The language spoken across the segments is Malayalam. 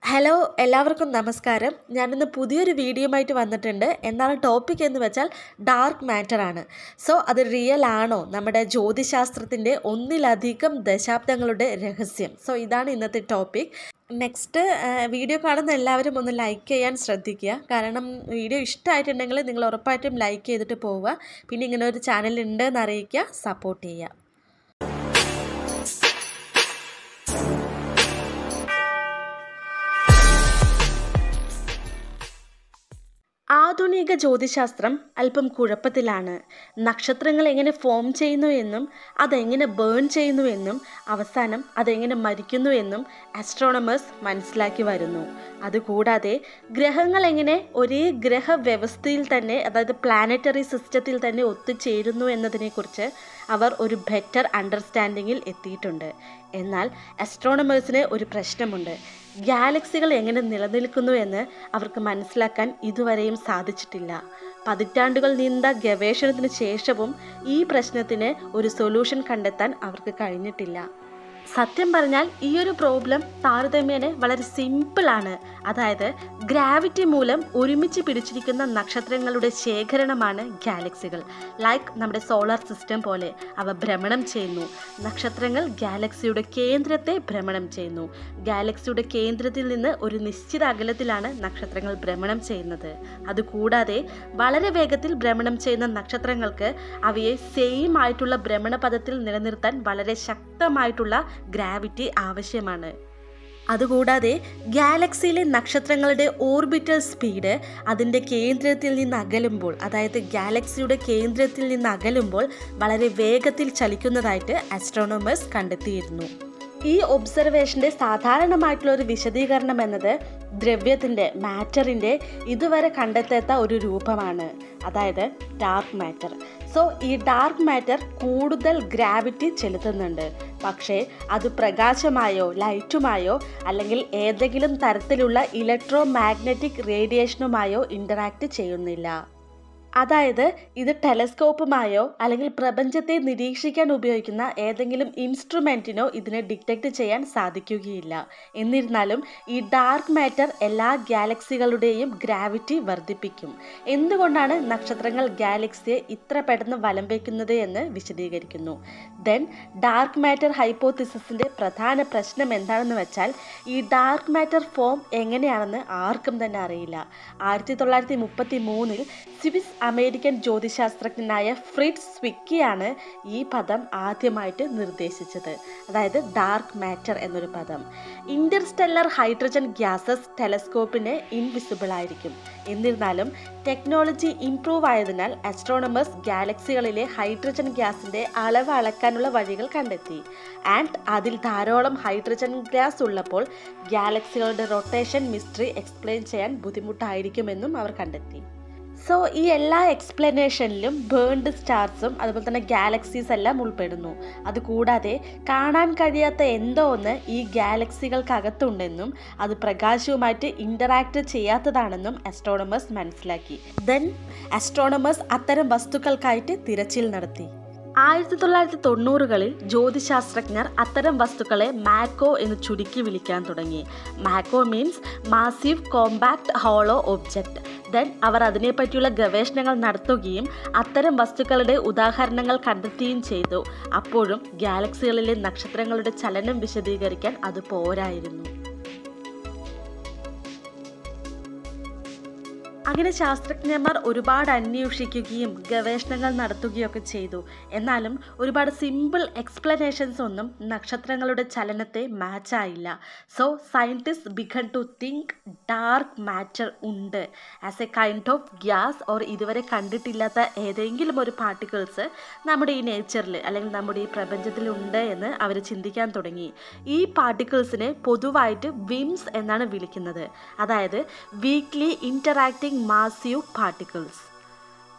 ഹലോ എല്ലാവർക്കും നമസ്കാരം. ഞാനിന്ന് പുതിയൊരു വീഡിയോയുമായിട്ട് വന്നിട്ടുണ്ട്. എന്താണ് ടോപ്പിക് എന്ന് വെച്ചാൽ ഡാർക്ക് മാറ്റർ ആണ്. സോ അത് റിയൽ ആണോ? നമ്മുടെ ജ്യോതിശാസ്ത്രത്തിൻ്റെ ഒന്നിലധികം ദശാബ്ദങ്ങളുടെ രഹസ്യം. സോ ഇതാണ് ഇന്നത്തെ ടോപ്പിക്. നെക്സ്റ്റ് വീഡിയോ കാണുന്ന എല്ലാവരും ഒന്ന് ലൈക്ക് ചെയ്യാൻ ശ്രദ്ധിക്കുക. കാരണം വീഡിയോ ഇഷ്ടമായിട്ടുണ്ടെങ്കിൽ നിങ്ങൾ ഉറപ്പായിട്ടും ലൈക്ക് ചെയ്തിട്ട് പോവുക. പിന്നെ ഇങ്ങനെ ഒരു ചാനൽ ഉണ്ട് എന്ന് അറിയിക്കുക, സപ്പോർട്ട് ചെയ്യുക. ആധുനിക ജ്യോതിശാസ്ത്രം അല്പം കുഴപ്പത്തിലാണ്. നക്ഷത്രങ്ങൾ എങ്ങനെ ഫോം ചെയ്യുന്നു എന്നും അതെങ്ങനെ ബേൺ ചെയ്യുന്നു എന്നും അവസാനം അതെങ്ങനെ മരിക്കുന്നു എന്നും ആസ്ട്രോണമേഴ്സ് മനസ്സിലാക്കി വരുന്നു. അതുകൂടാതെ ഗ്രഹങ്ങൾ എങ്ങനെ ഒരേ ഗ്രഹവ്യവസ്ഥയിൽ തന്നെ, അതായത് പ്ലാനറ്ററി സിസ്റ്റത്തിൽ തന്നെ ഒത്തുചേരുന്നു എന്നതിനെക്കുറിച്ച് അവർ ഒരു ബെറ്റർ അണ്ടർസ്റ്റാൻഡിങ്ങിൽ എത്തിയിട്ടുണ്ട്. എന്നാൽ ആസ്ട്രോണമേഴ്സിന് ഒരു പ്രശ്നമുണ്ട്. ഗാലക്സികൾ എങ്ങനെ നിലനിൽക്കുന്നു എന്ന് അവർക്ക് മനസ്സിലാക്കാൻ ഇതുവരെയും സാധിച്ചിട്ടില്ല. പതിറ്റാണ്ടുകൾ നീണ്ട ഗവേഷണത്തിന് ശേഷവും ഈ പ്രശ്നത്തിന് ഒരു സൊല്യൂഷൻ കണ്ടെത്താൻ അവർക്ക് കഴിഞ്ഞിട്ടില്ല. സത്യം പറഞ്ഞാൽ ഈ ഒരു പ്രോബ്ലം താരതമ്യേന വളരെ സിമ്പിളാണ്. അതായത് ഗ്രാവിറ്റി മൂലം ഒരുമിച്ച് പിടിച്ചിരിക്കുന്ന നക്ഷത്രങ്ങളുടെ ശേഖരണമാണ് ഗാലക്സികൾ. ലൈക്ക് നമ്മുടെ സോളാർ സിസ്റ്റം പോലെ അവ ഭ്രമണം ചെയ്യുന്നു. നക്ഷത്രങ്ങൾ ഗാലക്സിയുടെ കേന്ദ്രത്തെ ഭ്രമണം ചെയ്യുന്നു. ഗാലക്സിയുടെ കേന്ദ്രത്തിൽ നിന്ന് ഒരു നിശ്ചിത അകലത്തിലാണ് നക്ഷത്രങ്ങൾ ഭ്രമണം ചെയ്യുന്നത്. അതുകൂടാതെ വളരെ വേഗത്തിൽ ഭ്രമണം ചെയ്യുന്ന നക്ഷത്രങ്ങൾക്ക് അവയെ സെയിം ആയിട്ടുള്ള ഭ്രമണപഥത്തിൽ നിലനിർത്താൻ വളരെ ശക്തമായിട്ടുള്ള ഗ്രാവിറ്റി ആവശ്യമാണ്. അതുകൂടാതെ ഗാലക്സിയിലെ നക്ഷത്രങ്ങളുടെ ഓർബിറ്റൽ സ്പീഡ് അതിൻ്റെ കേന്ദ്രത്തിൽ നിന്ന് അകലുമ്പോൾ, അതായത് ഗാലക്സിയുടെ കേന്ദ്രത്തിൽ നിന്ന് അകലുമ്പോൾ വളരെ വേഗത്തിൽ ചലിക്കുന്നതായിട്ട് ആസ്ട്രോണമേഴ്സ് കണ്ടെത്തിയിരുന്നു. ഈ ഒബ്സർവേഷൻ്റെ സാധാരണമായിട്ടുള്ള ഒരു വിശദീകരണം എന്നത് ദ്രവ്യത്തിൻ്റെ, മാറ്ററിൻ്റെ ഇതുവരെ കണ്ടെത്താത്ത ഒരു രൂപമാണ്, അതായത് ഡാർക്ക് മാറ്റർ. സോ ഈ ഡാർക്ക് മാറ്റർ കൂടുതൽ ഗ്രാവിറ്റി ചെലുത്തുന്നുണ്ട്. പക്ഷേ അത് പ്രകാശമായോ ലൈറ്റുമായോ അല്ലെങ്കിൽ ഏതെങ്കിലും തരത്തിലുള്ള ഇലക്ട്രോ മാഗ്നറ്റിക് റേഡിയേഷനുമായോ ഇൻ്ററാക്ട് ചെയ്യുന്നില്ല. അതായത് ഇത് ടെലസ്കോപ്പുമായോ അല്ലെങ്കിൽ പ്രപഞ്ചത്തെ നിരീക്ഷിക്കാൻ ഉപയോഗിക്കുന്ന ഏതെങ്കിലും ഇൻസ്ട്രുമെൻറ്റിനോ ഇതിനെ ഡിറ്റക്റ്റ് ചെയ്യാൻ സാധിക്കുകയില്ല. എന്നിരുന്നാലും ഈ ഡാർക്ക് മാറ്റർ എല്ലാ ഗാലക്സികളുടെയും ഗ്രാവിറ്റി വർദ്ധിപ്പിക്കും. എന്തുകൊണ്ടാണ് നക്ഷത്രങ്ങൾ ഗാലക്സിയെ ഇത്ര പെട്ടെന്ന് വലം വയ്ക്കുന്നത് എന്ന് വിശദീകരിക്കുന്നു. ദെൻ ഡാർക്ക് മാറ്റർ ഹൈപ്പോത്തിസിസിൻ്റെ പ്രധാന പ്രശ്നം എന്താണെന്ന് വെച്ചാൽ ഈ ഡാർക്ക് മാറ്റർ ഫോം എങ്ങനെയാണെന്ന് ആർക്കും തന്നെ അറിയില്ല. 1933 സ്വിസ് അമേരിക്കൻ ജ്യോതിശാസ്ത്രജ്ഞനായ ഫ്രിഡ്സ് സ്വിക്കിയാണ് ഈ പദം ആദ്യമായിട്ട് നിർദ്ദേശിച്ചത്, അതായത് ഡാർക്ക് മാറ്റർ എന്നൊരു പദം. ഇന്റർസ്റ്റെല്ലർ ഹൈഡ്രജൻ ഗ്യാസസ് ടെലസ്കോപ്പിന് ഇൻവിസിബിൾ ആയിരിക്കും. എന്നിരുന്നാലും ടെക്നോളജി ഇംപ്രൂവ് ആയതിനാൽ ആസ്ട്രോണമേഴ്സ് ഗാലക്സികളിലെ ഹൈഡ്രജൻ ഗ്യാസിൻ്റെ അളവ് അളക്കാനുള്ള വഴികൾ കണ്ടെത്തി. ആൻഡ് അതിൽ ധാരാളം ഹൈഡ്രജൻ ഗ്യാസ് ഉള്ളപ്പോൾ ഗാലക്സികളുടെ റൊട്ടേഷൻ മിസ്റ്ററി എക്സ്പ്ലെയിൻ ചെയ്യാൻ ബുദ്ധിമുട്ടായിരിക്കുമെന്നും അവർ കണ്ടെത്തി. സോ ഈ എല്ലാ എക്സ്പ്ലനേഷനിലും ബേൺഡ് സ്റ്റാർസും അതുപോലെ തന്നെ ഗാലക്സീസ് എല്ലാം ഉൾപ്പെടുന്നു. അതുകൂടാതെ കാണാൻ കഴിയാത്ത എന്തോ ഒന്ന് ഈ ഗാലക്സികൾക്കകത്തുണ്ടെന്നും അത് പ്രകാശവുമായിട്ട് ഇൻ്ററാക്ട് ചെയ്യാത്തതാണെന്നും ആസ്ട്രോണമേഴ്സ് മനസ്സിലാക്കി. ദെൻ ആസ്ട്രോണമേഴ്സ് അത്തരം വസ്തുക്കൾക്കായിട്ട് തിരച്ചിൽ നടത്തി. 1990കളിൽ ജ്യോതിശാസ്ത്രജ്ഞർ അത്തരം വസ്തുക്കളെ മാക്കോ എന്ന് ചുരുക്കി വിളിക്കാൻ തുടങ്ങി. MACHO means massive compact halo object. Then അവർ അതിനെപ്പറ്റിയുള്ള ഗവേഷണങ്ങൾ നടത്തുകയും അത്തരം വസ്തുക്കളുടെ ഉദാഹരണങ്ങൾ കണ്ടെത്തുകയും ചെയ്തു. അപ്പോഴും ഗാലക്സികളിലെ നക്ഷത്രങ്ങളുടെ ചലനം വിശദീകരിക്കാൻ അത് പോരായിരുന്നു. അങ്ങനെ ശാസ്ത്രജ്ഞന്മാർ ഒരുപാട് അന്വേഷിക്കുകയും ഗവേഷണങ്ങൾ നടത്തുകയൊക്കെ ചെയ്തു. എന്നാലും ഒരുപാട് സിമ്പിൾ എക്സ്പ്ലനേഷൻസ് ഒന്നും നക്ഷത്രങ്ങളുടെ ചലനത്തെ മാച്ചായില്ല. So scientist began to think dark matter ഉണ്ട് as a kind of gas or ഇതുവരെ കണ്ടിട്ടില്ലാത്ത ഏതെങ്കിലും ഒരു പാർട്ടിക്കിൾസ് നമ്മുടെ ഈ നേച്ചറിൽ അല്ലെങ്കിൽ നമ്മുടെ ഈ പ്രപഞ്ചത്തിൽ ഉണ്ട് എന്ന് അവർ ചിന്തിക്കാൻ തുടങ്ങി. ഈ പാർട്ടിക്കിൾസിനെ പൊതുവായിട്ട് വിംസ് എന്നാണ് വിളിക്കുന്നത്, അതായത് വീക്ക്ലി ഇൻറ്ററാക്ടിങ് മാസീവ് പാർട്ടിക്കിൾസ്.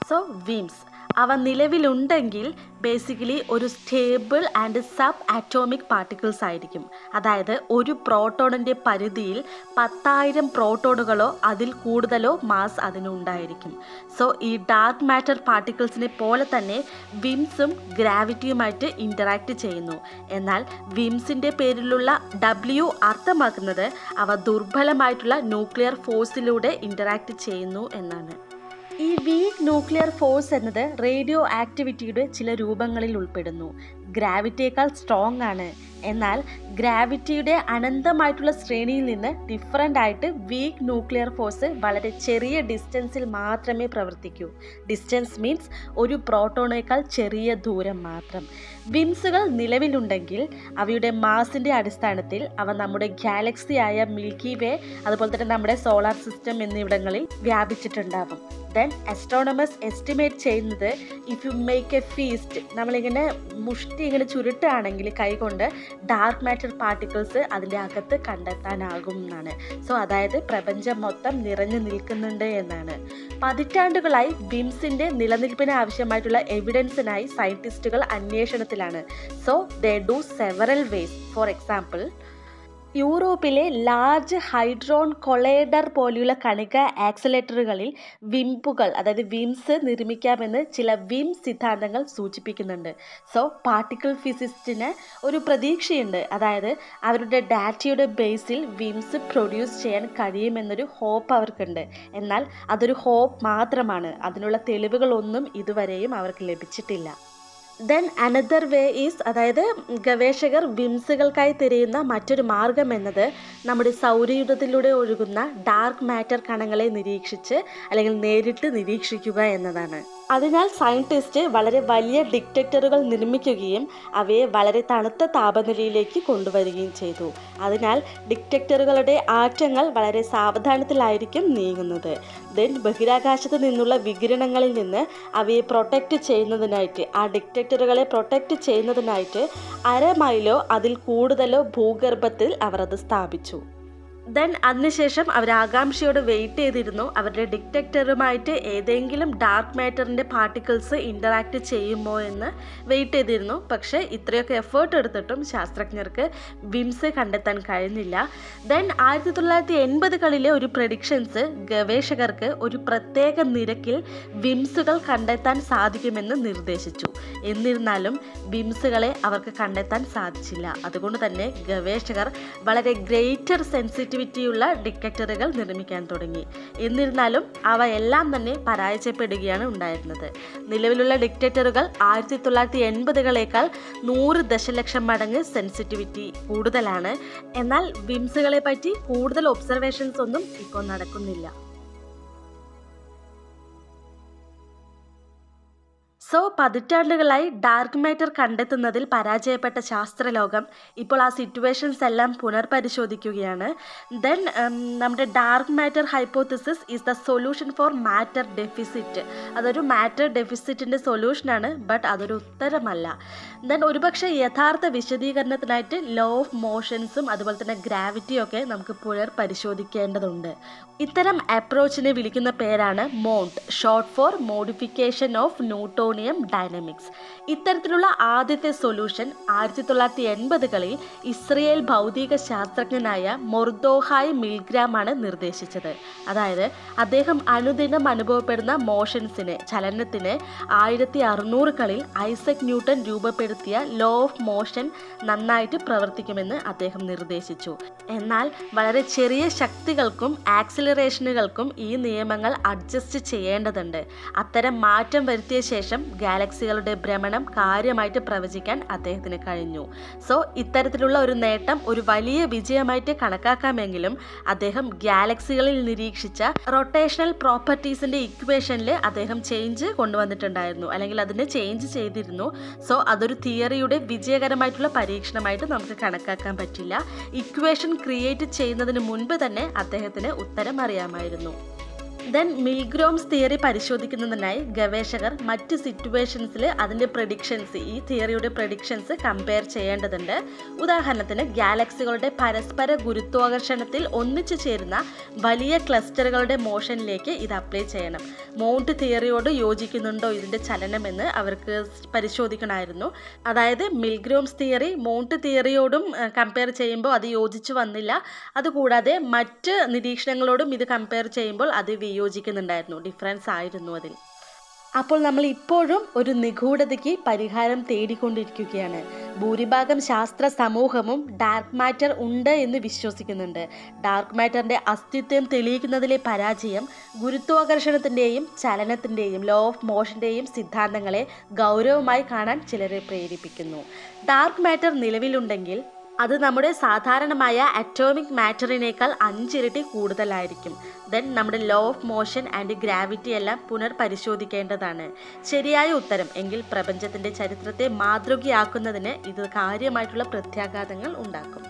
സോ വിംസ് അവ നിലവിലുണ്ടെങ്കിൽ ബേസിക്കലി ഒരു stable and sub atomic particles ആയിരിക്കും. അതായത് ഒരു പ്രോട്ടോണിൻ്റെ പരിധിയിൽ 10,000 പ്രോട്ടോണുകളോ അതിൽ കൂടുതലോ മാസ് അതിനുണ്ടായിരിക്കും. സോ ഈ ഡാർക്ക് മാറ്റർ പാർട്ടിക്കിൾസിനെ പോലെ തന്നെ വിംസും ഗ്രാവിറ്റിയുമായിട്ട് ഇൻറ്ററാക്ട് ചെയ്യുന്നു. എന്നാൽ വിംസിൻ്റെ പേരിലുള്ള W അർത്ഥമാക്കുന്നത് അവ ദുർബലമായിട്ടുള്ള ന്യൂക്ലിയർ ഫോഴ്സിലൂടെ ഇൻറ്ററാക്ട് ചെയ്യുന്നു എന്നാണ്. ഈ വീക്ക് ന്യൂക്ലിയർ ഫോഴ്സ് എന്നത് റേഡിയോ ആക്ടിവിറ്റിയുടെ ചില രൂപങ്ങളിൽ ഉൾപ്പെടുന്നു. ഗ്രാവിറ്റിയേക്കാൾ സ്ട്രോങ് ആണ്. എന്നാൽ ഗ്രാവിറ്റിയുടെ അനന്തമായിട്ടുള്ള ശ്രേണിയിൽ നിന്ന് ഡിഫറൻ്റ് ആയിട്ട് വീക്ക് ന്യൂക്ലിയർ ഫോഴ്സ് വളരെ ചെറിയ ഡിസ്റ്റൻസിൽ മാത്രമേ പ്രവർത്തിക്കൂ. ഡിസ്റ്റൻസ് മീൻസ് ഒരു പ്രോട്ടോണേക്കാൾ ചെറിയ ദൂരം മാത്രം. വിംസുകൾ നിലവിലുണ്ടെങ്കിൽ അവയുടെ മാസിൻ്റെ അടിസ്ഥാനത്തിൽ അവ നമ്മുടെ ഗാലക്സിയായ മിൽക്കി വേ, അതുപോലെ തന്നെ നമ്മുടെ സോളാർ സിസ്റ്റം എന്നിവിടങ്ങളിൽ വ്യാപിച്ചിട്ടുണ്ടാകും. ദെൻ അസ്ട്രോണമേഴ്സ് എസ്റ്റിമേറ്റ് ചെയ്യുന്നത് if you make A feast, നമ്മളിങ്ങനെ മുഷ്ടി ഇങ്ങനെ ചുരുട്ടുകയാണെങ്കിൽ കൈകൊണ്ട് ഡാർക്ക് മാറ്റർ പാർട്ടിക്കിൾസ് അതിൻ്റെ അകത്ത് കണ്ടെത്താനാകും എന്നാണ്. സോ അതായത് പ്രപഞ്ചം മൊത്തം നിറഞ്ഞു നിൽക്കുന്നുണ്ട് എന്നാണ്. പതിറ്റാണ്ടുകളായി വിംസിൻ്റെ നിലനിൽപ്പിന് ആവശ്യമായിട്ടുള്ള എവിഡൻസിനായി സയൻറ്റിസ്റ്റുകൾ അന്വേഷണത്തിലാണ്. So they do several ways. For example, യൂറോപ്പിലെ ലാർജ് ഹൈഡ്രോൺ കൊളൈഡർ പോലെയുള്ള കണിക ആക്സിലറേറ്ററുകളിൽ വിംപുകൾ, അതായത് വിംസ് നിർമ്മിക്കാമെന്ന് ചില വിം സിദ്ധാന്തങ്ങൾ സൂചിപ്പിക്കുന്നുണ്ട്. സോ പാർട്ടിക്കിൾ ഫിസിസ്റ്റിന് ഒരു പ്രതീക്ഷയുണ്ട്. അതായത് അവരുടെ ഡാറ്റയുടെ ബേസിൽ വിംസ് പ്രൊഡ്യൂസ് ചെയ്യാൻ കഴിയുമെന്നൊരു ഹോപ്പ് അവർക്കുണ്ട്. എന്നാൽ അതൊരു ഹോപ്പ് മാത്രമാണ്. അതിനുള്ള തെളിവുകളൊന്നും ഇതുവരെയും അവർക്ക് ലഭിച്ചിട്ടില്ല. ദെൻ അനദർ വേ ഈസ്, അതായത് ഗവേഷകർ വിംസുകൾക്കായി തിരയുന്ന മറ്റൊരു മാർഗം എന്നത് നമ്മുടെ സൗരയൂഥത്തിലൂടെ ഒഴുകുന്ന ഡാർക്ക് മാറ്റർ കണങ്ങളെ നിരീക്ഷിച്ച് അല്ലെങ്കിൽ നേരിട്ട് നിരീക്ഷിക്കുക എന്നതാണ്. അതിനാൽ സയൻറ്റിസ്റ്റ് വളരെ വലിയ ഡിറ്റക്ടറുകൾ നിർമ്മിക്കുകയും അവയെ വളരെ തണുത്ത താപനിലയിലേക്ക് കൊണ്ടുവരികയും ചെയ്തു. അതിനാൽ ഡിറ്റക്ടറുകളുടെ ആറ്റങ്ങൾ വളരെ സാവധാനത്തിലായിരിക്കും നീങ്ങുന്നത്. ദെൻ ബഹിരാകാശത്ത് നിന്നുള്ള വികിരണങ്ങളിൽ നിന്ന് അവയെ പ്രൊട്ടക്റ്റ് ചെയ്യുന്നതിനായിട്ട്, ആ ഡിറ്റക്ടറുകളെ പ്രൊട്ടക്റ്റ് ചെയ്യുന്നതിനായിട്ട് 1/2 മൈലോ അതിൽ കൂടുതലോ ഭൂഗർഭത്തിൽ അവർ അത് സ്ഥാപിച്ചു. ദെൻ അതിനുശേഷം അവർ ആകാംക്ഷയോട് വെയിറ്റ് ചെയ്തിരുന്നു അവരുടെ ഡിറ്റക്ടറുമായിട്ട് ഏതെങ്കിലും ഡാർക്ക് മാറ്ററിൻ്റെ പാർട്ടിക്കിൾസ് ഇൻ്ററാക്ട് ചെയ്യുമോ എന്ന് വെയിറ്റ് ചെയ്തിരുന്നു. പക്ഷേ ഇത്രയൊക്കെ എഫേർട്ട് എടുത്തിട്ടും ശാസ്ത്രജ്ഞർക്ക് വിംസ് കണ്ടെത്താൻ കഴിഞ്ഞില്ല. ദെൻ 1980കളിലെ ഒരു പ്രഡിക്ഷൻസ് ഗവേഷകർക്ക് ഒരു പ്രത്യേക നിരക്കിൽ വിംസുകൾ കണ്ടെത്താൻ സാധിക്കുമെന്ന് നിർദ്ദേശിച്ചു. എന്നിരുന്നാലും വിംസുകളെ അവർക്ക് കണ്ടെത്താൻ സാധിച്ചില്ല. അതുകൊണ്ട് തന്നെ ഗവേഷകർ വളരെ ഗ്രേറ്റർ സെൻസിറ്റിവിറ്റിയുള്ള ഡിറ്റക്ടറുകൾ നിർമ്മിക്കാൻ തുടങ്ങി. എന്നിരുന്നാലും അവ എല്ലാം തന്നെ പരാജയപ്പെടുകയാണ് ഉണ്ടായിരുന്നത്. നിലവിലുള്ള ഡിറ്റക്ടറുകൾ 1980കളേക്കാൾ 100 ദശലക്ഷം മടങ്ങ് സെൻസിറ്റിവിറ്റി കൂടുതലാണ്. എന്നാൽ വിംസുകളെ പറ്റി കൂടുതൽ ഒബ്സർവേഷൻസ് ഒന്നും ഇപ്പോൾ നടക്കുന്നില്ല. സോ പതിറ്റാണ്ടുകളായി ഡാർക്ക് മാറ്റർ കണ്ടെത്തുന്നതിൽ പരാജയപ്പെട്ട ശാസ്ത്രലോകം ഇപ്പോൾ ആ സിറ്റുവേഷൻസ് എല്ലാം പുനർപരിശോധിക്കുകയാണ്. ദെൻ നമ്മുടെ dark matter hypothesis is the solution for matter deficit. അതൊരു മാറ്റർ ഡെഫിസിറ്റിൻ്റെ സൊല്യൂഷനാണ്, ബട്ട് അതൊരു ഉത്തരമല്ല. ദെൻ ഒരുപക്ഷെ യഥാർത്ഥ വിശദീകരണത്തിനായിട്ട് ലോ ഓഫ് മോഷൻസും അതുപോലെ തന്നെ ഗ്രാവിറ്റിയും ഒക്കെ നമുക്ക് പുനർപരിശോധിക്കേണ്ടതുണ്ട്. ഇത്തരം അപ്രോച്ചിനെ വിളിക്കുന്ന പേരാണ് MOND, short for modification of Newtonian dynamics. ഇത്തരത്തിലുള്ള ആദ്യത്തെ സൊല്യൂഷൻ 1980കളിൽ ഇസ്രയേൽ ഭൗതിക ശാസ്ത്രജ്ഞനായ മൊർദോഹായ് മിൽഗ്രാം ആണ് നിർദ്ദേശിച്ചത്. അതായത് അദ്ദേഹം അനുദിനം അനുഭവപ്പെടുന്ന മോഷൻസിന്, ചലനത്തിന് 1600കളിൽ ഐസക് ന്യൂട്ടൺ രൂപപ്പെടുത്തിയ ലോ ഓഫ് മോഷൻ നന്നായിട്ട് പ്രവർത്തിക്കുമെന്ന് അദ്ദേഹം നിർദ്ദേശിച്ചു. എന്നാൽ വളരെ ചെറിയ ശക്തികൾക്കും ആക്സിലറേഷനുകൾക്കും ഈ നിയമങ്ങൾ അഡ്ജസ്റ്റ് ചെയ്യേണ്ടതുണ്ട്. അത്തരം മാറ്റം വരുത്തിയ ശേഷം ഗാലക്സികളുടെ ഭ്രമണം കാര്യമായിട്ട് പ്രവചിക്കാൻ അദ്ദേഹത്തിന് കഴിഞ്ഞു. സോ ഇത്തരത്തിലുള്ള ഒരു നേട്ടം ഒരു വലിയ വിജയമായിട്ട് കണക്കാക്കാമെങ്കിലും അദ്ദേഹം ഗാലക്സികളിൽ നിരീക്ഷിച്ച റൊട്ടേഷണൽ പ്രോപ്പർട്ടീസിൻ്റെ ഇക്വേഷനിൽ അദ്ദേഹം ചേഞ്ച് കൊണ്ടുവന്നിട്ടുണ്ടായിരുന്നു, അല്ലെങ്കിൽ അതിനെ ചേഞ്ച് ചെയ്തിരുന്നു. സോ അതൊരു തിയറിയുടെ വിജയകരമായിട്ടുള്ള പരീക്ഷണമായിട്ട് നമുക്ക് കണക്കാക്കാൻ പറ്റില്ല. ഇക്വേഷൻ ക്രിയേറ്റ് ചെയ്യുന്നതിന് മുൻപ് തന്നെ അദ്ദേഹത്തിന് ഉത്തരം അറിയാമായിരുന്നു. ദെൻ മിൽഗ്രോംസ് തിയറി പരിശോധിക്കുന്നതിനായി ഗവേഷകർ മറ്റ് സിറ്റുവേഷൻസിൽ അതിൻ്റെ പ്രഡിക്ഷൻസ്, ഈ തിയറിയുടെ പ്രഡിക്ഷൻസ് കമ്പയർ ചെയ്യേണ്ടതുണ്ട്. ഉദാഹരണത്തിന് ഗാലക്സികളുടെ പരസ്പര ഗുരുത്വാകർഷണത്തിൽ ഒന്നിച്ചു ചേരുന്ന വലിയ ക്ലസ്റ്ററുകളുടെ മോഷനിലേക്ക് ഇത് അപ്ലൈ ചെയ്യണം. മൗണ്ട് തിയറിയോട് യോജിക്കുന്നുണ്ടോ ഇതിൻ്റെ ചലനമെന്ന് അവർക്ക് പരിശോധിക്കണമായിരുന്നു. അതായത് മിൽഗ്രോംസ് തിയറി മൗണ്ട് തിയറിയോടും കമ്പയർ ചെയ്യുമ്പോൾ അത് യോജിച്ചു വന്നില്ല. അതുകൂടാതെ മറ്റ് നിരീക്ഷണങ്ങളോടും ഇത് കമ്പയർ ചെയ്യുമ്പോൾ അത് വിയോജിക്കുന്നുണ്ടായിരുന്നു, ഡിഫറൻസ് ആയിരുന്നു അതിൽ. അപ്പോൾ നമ്മൾ ഇപ്പോഴും ഒരു നിഗൂഢതയ്ക്ക് പരിഹാരം തേടിക്കൊണ്ടിരിക്കുകയാണ്. ഭൂരിഭാഗം ശാസ്ത്ര സമൂഹവും ഡാർക്ക് മാറ്റർ ഉണ്ട് എന്ന് വിശ്വസിക്കുന്നുണ്ട്. ഡാർക്ക് മാറ്ററിൻ്റെ അസ്തിത്വം തെളിയിക്കുന്നതിലെ പരാജയം ഗുരുത്വാകർഷണത്തിൻ്റെയും ചലനത്തിൻ്റെയും ലോ ഓഫ് മോഷൻ്റെയും സിദ്ധാന്തങ്ങളെ ഗൗരവമായി കാണാൻ ചിലരെ പ്രേരിപ്പിക്കുന്നു. ഡാർക്ക് മാറ്റർ നിലവിലുണ്ടെങ്കിൽ അത് നമ്മുടെ സാധാരണമായ അറ്റോമിക് മാറ്ററിനേക്കാൾ 5 ഇരട്ടി കൂടുതലായിരിക്കും. ദെൻ നമ്മുടെ law of motion and gravity എല്ലാം പുനർപരിശോധിക്കേണ്ടതാണ്. ശരിയായ ഉത്തരം എങ്കിൽ പ്രപഞ്ചത്തിൻ്റെ ചരിത്രത്തെ മാതൃകയാക്കുന്നതിന് ഇത് കാര്യമായിട്ടുള്ള പ്രത്യാഘാതങ്ങൾ ഉണ്ടാക്കും.